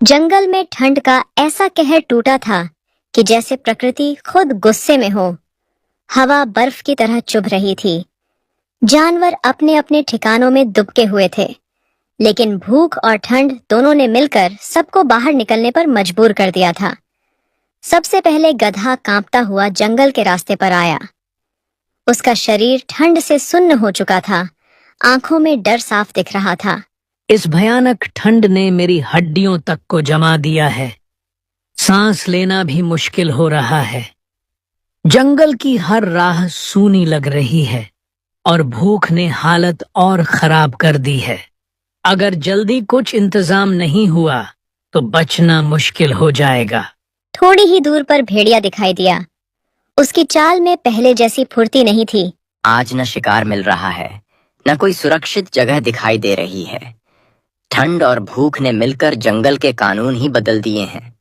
जंगल में ठंड का ऐसा कहर टूटा था कि जैसे प्रकृति खुद गुस्से में हो। हवा बर्फ की तरह चुभ रही थी। जानवर अपने अपने ठिकानों में दुबके हुए थे, लेकिन भूख और ठंड दोनों ने मिलकर सबको बाहर निकलने पर मजबूर कर दिया था। सबसे पहले गधा कांपता हुआ जंगल के रास्ते पर आया। उसका शरीर ठंड से सुन्न हो चुका था, आंखों में डर साफ दिख रहा था। इस भयानक ठंड ने मेरी हड्डियों तक को जमा दिया है। सांस लेना भी मुश्किल हो रहा है। जंगल की हर राह सूनी लग रही है और भूख ने हालत और खराब कर दी है। अगर जल्दी कुछ इंतजाम नहीं हुआ तो बचना मुश्किल हो जाएगा। थोड़ी ही दूर पर भेड़िया दिखाई दिया। उसकी चाल में पहले जैसी फुर्ती नहीं थी। आज न शिकार मिल रहा है, न कोई सुरक्षित जगह दिखाई दे रही है। ठंड और भूख ने मिलकर जंगल के कानून ही बदल दिए हैं।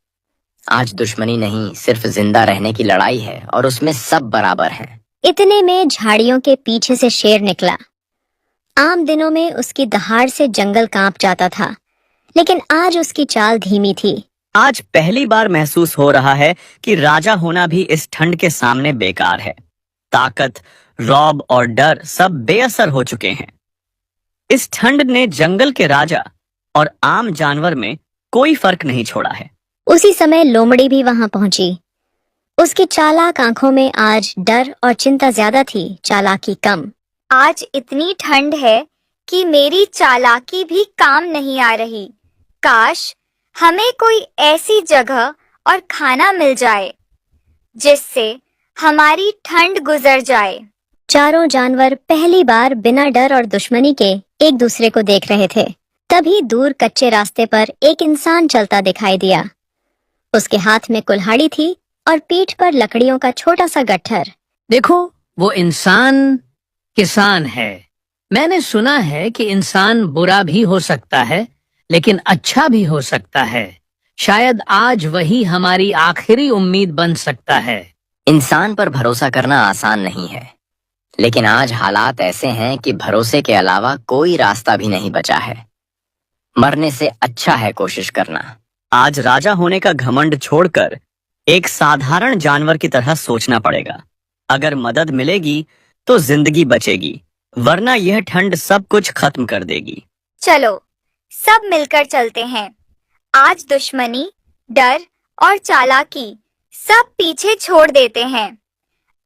आज दुश्मनी नहीं, सिर्फ जिंदा रहने की लड़ाई है और उसमें सब बराबर हैं। इतने में झाड़ियों के पीछे से शेर निकला। आम दिनों में उसकी दहाड़ से जंगल कांप जाता था, लेकिन आज उसकी चाल धीमी थी। आज पहली बार महसूस हो रहा है कि राजा होना भी इस ठंड के सामने बेकार है। ताकत, रौब और डर सब बेअसर हो चुके हैं। इस ठंड ने जंगल के राजा और आम जानवर में कोई फर्क नहीं छोड़ा है। उसी समय लोमड़ी भी वहां पहुंची। उसकी चालाक आंखों में आज डर और चिंता ज्यादा थी, चालाकी कम। आज इतनी ठंड है कि मेरी चालाकी भी काम नहीं आ रही। काश हमें कोई ऐसी जगह और खाना मिल जाए जिससे हमारी ठंड गुजर जाए। चारों जानवर पहली बार बिना डर और दुश्मनी के एक दूसरे को देख रहे थे। तभी दूर कच्चे रास्ते पर एक इंसान चलता दिखाई दिया। उसके हाथ में कुल्हाड़ी थी और पीठ पर लकड़ियों का छोटा सा गट्ठर। देखो, वो इंसान किसान है। मैंने सुना है कि इंसान बुरा भी हो सकता है, लेकिन अच्छा भी हो सकता है। शायद आज वही हमारी आखिरी उम्मीद बन सकता है। इंसान पर भरोसा करना आसान नहीं है, लेकिन आज हालात ऐसे हैं कि भरोसे के अलावा कोई रास्ता भी नहीं बचा है। मरने से अच्छा है कोशिश करना। आज राजा होने का घमंड छोड़कर एक साधारण जानवर की तरह सोचना पड़ेगा। अगर मदद मिलेगी तो जिंदगी बचेगी, वरना यह ठंड सब कुछ खत्म कर देगी। चलो सब मिलकर चलते हैं। आज दुश्मनी, डर और चालाकी सब पीछे छोड़ देते हैं।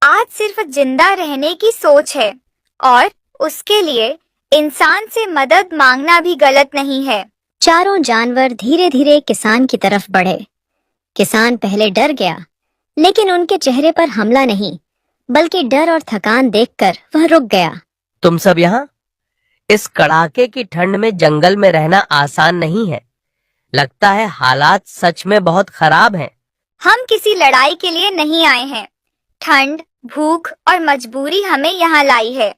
आज सिर्फ जिंदा रहने की सोच है और उसके लिए इंसान से मदद मांगना भी गलत नहीं है। चारों जानवर धीरे धीरे किसान की तरफ बढ़े। किसान पहले डर गया, लेकिन उनके चेहरे पर हमला नहीं, बल्कि डर और थकान देखकर वह रुक गया। तुम सब यहाँ? इस कड़ाके की ठंड में जंगल में रहना आसान नहीं है। लगता है हालात सच में बहुत खराब हैं। हम किसी लड़ाई के लिए नहीं आए हैं। ठंड, भूख और मजबूरी हमें यहाँ लाई है।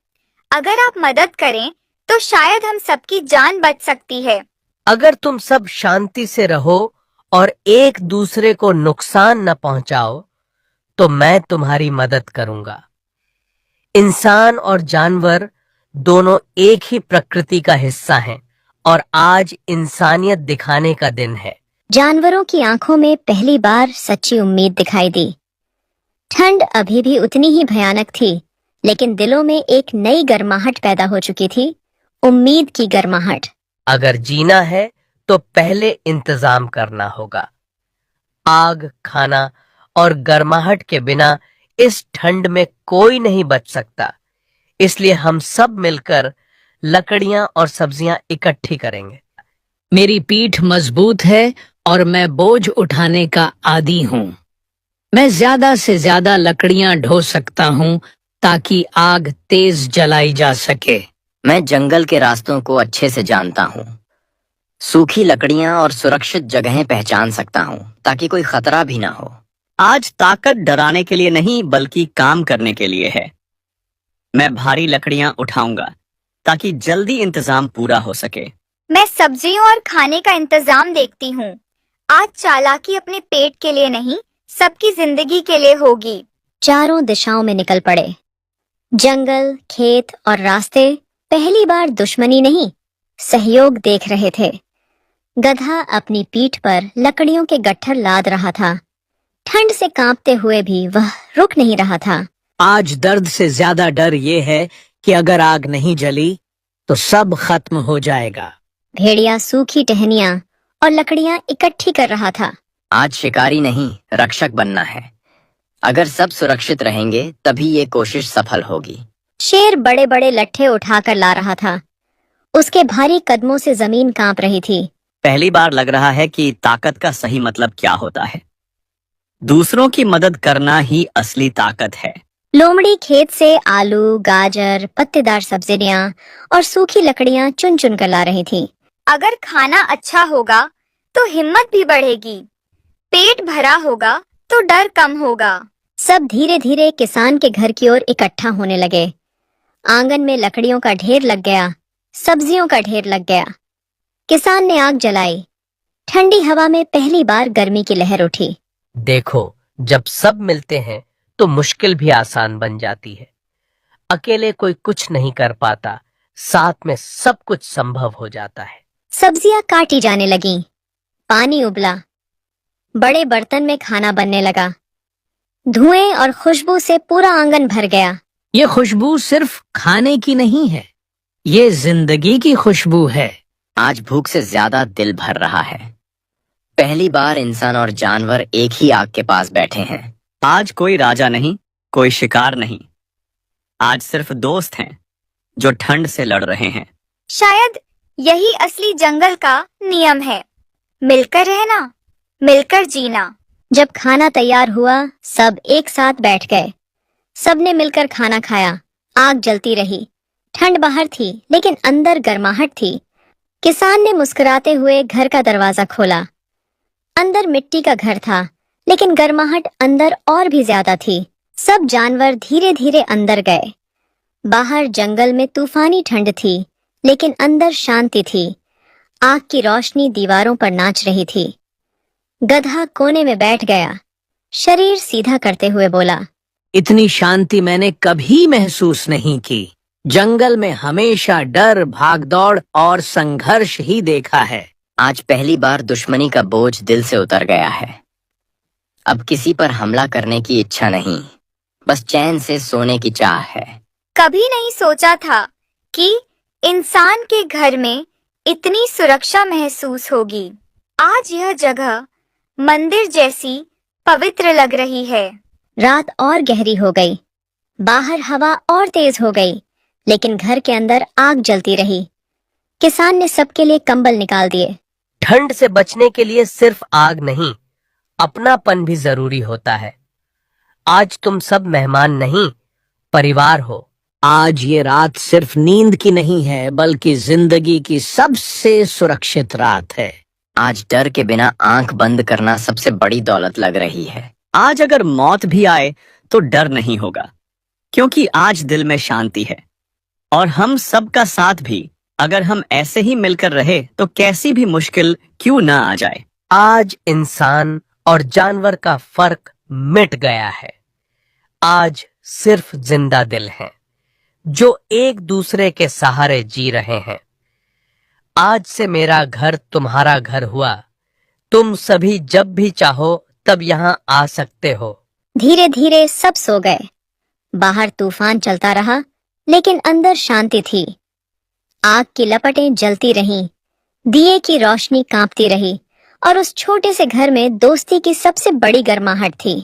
अगर आप मदद करें तो शायद हम सबकी जान बच सकती है। अगर तुम सब शांति से रहो और एक दूसरे को नुकसान न पहुंचाओ तो मैं तुम्हारी मदद करूंगा। इंसान और जानवर दोनों एक ही प्रकृति का हिस्सा हैं और आज इंसानियत दिखाने का दिन है। जानवरों की आंखों में पहली बार सच्ची उम्मीद दिखाई दी। ठंड अभी भी उतनी ही भयानक थी, लेकिन दिलों में एक नई गर्माहट पैदा हो चुकी थी, उम्मीद की गर्माहट। अगर जीना है तो पहले इंतजाम करना होगा। आग, खाना और गर्माहट के बिना इस ठंड में कोई नहीं बच सकता। इसलिए हम सब मिलकर लकड़ियां और सब्जियां इकट्ठी करेंगे। मेरी पीठ मजबूत है और मैं बोझ उठाने का आदी हूँ। मैं ज्यादा से ज्यादा लकड़ियां ढो सकता हूँ ताकि आग तेज जलाई जा सके। मैं जंगल के रास्तों को अच्छे से जानता हूँ। सूखी लकड़ियां और सुरक्षित जगहें पहचान सकता हूँ ताकि कोई खतरा भी ना हो। आज ताकत डराने के लिए नहीं, बल्कि काम करने के लिए है। मैं भारी लकड़ियां उठाऊंगा ताकि जल्दी इंतजाम पूरा हो सके। मैं सब्जियों और खाने का इंतजाम देखती हूँ। आज चालाकी अपने पेट के लिए नहीं, सबकी जिंदगी के लिए होगी। चारों दिशाओं में निकल पड़े। जंगल, खेत और रास्ते पहली बार दुश्मनी नहीं, सहयोग देख रहे थे। गधा अपनी पीठ पर लकड़ियों के गट्ठर लाद रहा था। ठंड से कांपते हुए भी वह रुक नहीं रहा था। आज दर्द से ज्यादा डर ये है कि अगर आग नहीं जली तो सब खत्म हो जाएगा। भेड़िया सूखी टहनियां और लकड़ियां इकट्ठी कर रहा था। आज शिकारी नहीं, रक्षक बनना है। अगर सब सुरक्षित रहेंगे तभी ये कोशिश सफल होगी। शेर बड़े बड़े लट्ठे उठाकर ला रहा था। उसके भारी कदमों से जमीन कांप रही थी। पहली बार लग रहा है कि ताकत का सही मतलब क्या होता है। दूसरों की मदद करना ही असली ताकत है। लोमड़ी खेत से आलू, गाजर, पत्तेदार सब्जियां और सूखी लकड़ियां चुन चुन कर ला रही थी। अगर खाना अच्छा होगा तो हिम्मत भी बढ़ेगी, पेट भरा होगा तो डर कम होगा। सब धीरे धीरे किसान के घर की ओर इकट्ठा होने लगे। आंगन में लकड़ियों का ढेर लग गया, सब्जियों का ढेर लग गया। किसान ने आग जलाई। ठंडी हवा में पहली बार गर्मी की लहर उठी। देखो, जब सब मिलते हैं तो मुश्किल भी आसान बन जाती है। अकेले कोई कुछ नहीं कर पाता, साथ में सब कुछ संभव हो जाता है। सब्जियां काटी जाने लगीं। पानी उबला। बड़े बर्तन में खाना बनने लगा। धुएं और खुशबू से पूरा आंगन भर गया। ये खुशबू सिर्फ खाने की नहीं है, ये जिंदगी की खुशबू है। आज भूख से ज्यादा दिल भर रहा है। पहली बार इंसान और जानवर एक ही आग के पास बैठे हैं। आज कोई राजा नहीं, कोई शिकार नहीं। आज सिर्फ दोस्त हैं जो ठंड से लड़ रहे हैं। शायद यही असली जंगल का नियम है, मिलकर रहना, मिलकर जीना। जब खाना तैयार हुआ, सब एक साथ बैठ गए। सबने मिलकर खाना खाया। आग जलती रही। ठंड बाहर थी लेकिन अंदर गर्माहट थी। किसान ने मुस्कुराते हुए घर का दरवाजा खोला। अंदर मिट्टी का घर था लेकिन गर्माहट अंदर और भी ज्यादा थी। सब जानवर धीरे धीरे अंदर गए। बाहर जंगल में तूफानी ठंड थी लेकिन अंदर शांति थी। आग की रोशनी दीवारों पर नाच रही थी। गधा कोने में बैठ गया, शरीर सीधा करते हुए बोला, इतनी शांति मैंने कभी महसूस नहीं की। जंगल में हमेशा डर, भागदौड़ और संघर्ष ही देखा है। आज पहली बार दुश्मनी का बोझ दिल से उतर गया है। अब किसी पर हमला करने की इच्छा नहीं, बस चैन से सोने की चाह है। कभी नहीं सोचा था कि इंसान के घर में इतनी सुरक्षा महसूस होगी। आज यह जगह मंदिर जैसी पवित्र लग रही है। रात और गहरी हो गई। बाहर हवा और तेज हो गई लेकिन घर के अंदर आग जलती रही। किसान ने सबके लिए कंबल निकाल दिए। ठंड से बचने के लिए सिर्फ आग नहीं, अपनापन भी जरूरी होता है। आज तुम सब मेहमान नहीं, परिवार हो। आज ये रात सिर्फ नींद की नहीं है बल्कि जिंदगी की सबसे सुरक्षित रात है। आज डर के बिना आंख बंद करना सबसे बड़ी दौलत लग रही है। आज अगर मौत भी आए तो डर नहीं होगा, क्योंकि आज दिल में शांति है। और हम सबका साथ भी, अगर हम ऐसे ही मिलकर रहे तो कैसी भी मुश्किल क्यों ना आ जाए। आज इंसान और जानवर का फर्क मिट गया है। आज सिर्फ जिंदा दिल हैं जो एक दूसरे के सहारे जी रहे हैं। आज से मेरा घर तुम्हारा घर हुआ। तुम सभी जब भी चाहो तब यहाँ आ सकते हो। धीरे धीरे सब सो गए। बाहर तूफान चलता रहा लेकिन अंदर शांति थी। आग की लपटें जलती रहीं, दिए की रोशनी कांपती रही और उस छोटे से घर में दोस्ती की सबसे बड़ी गर्माहट थी।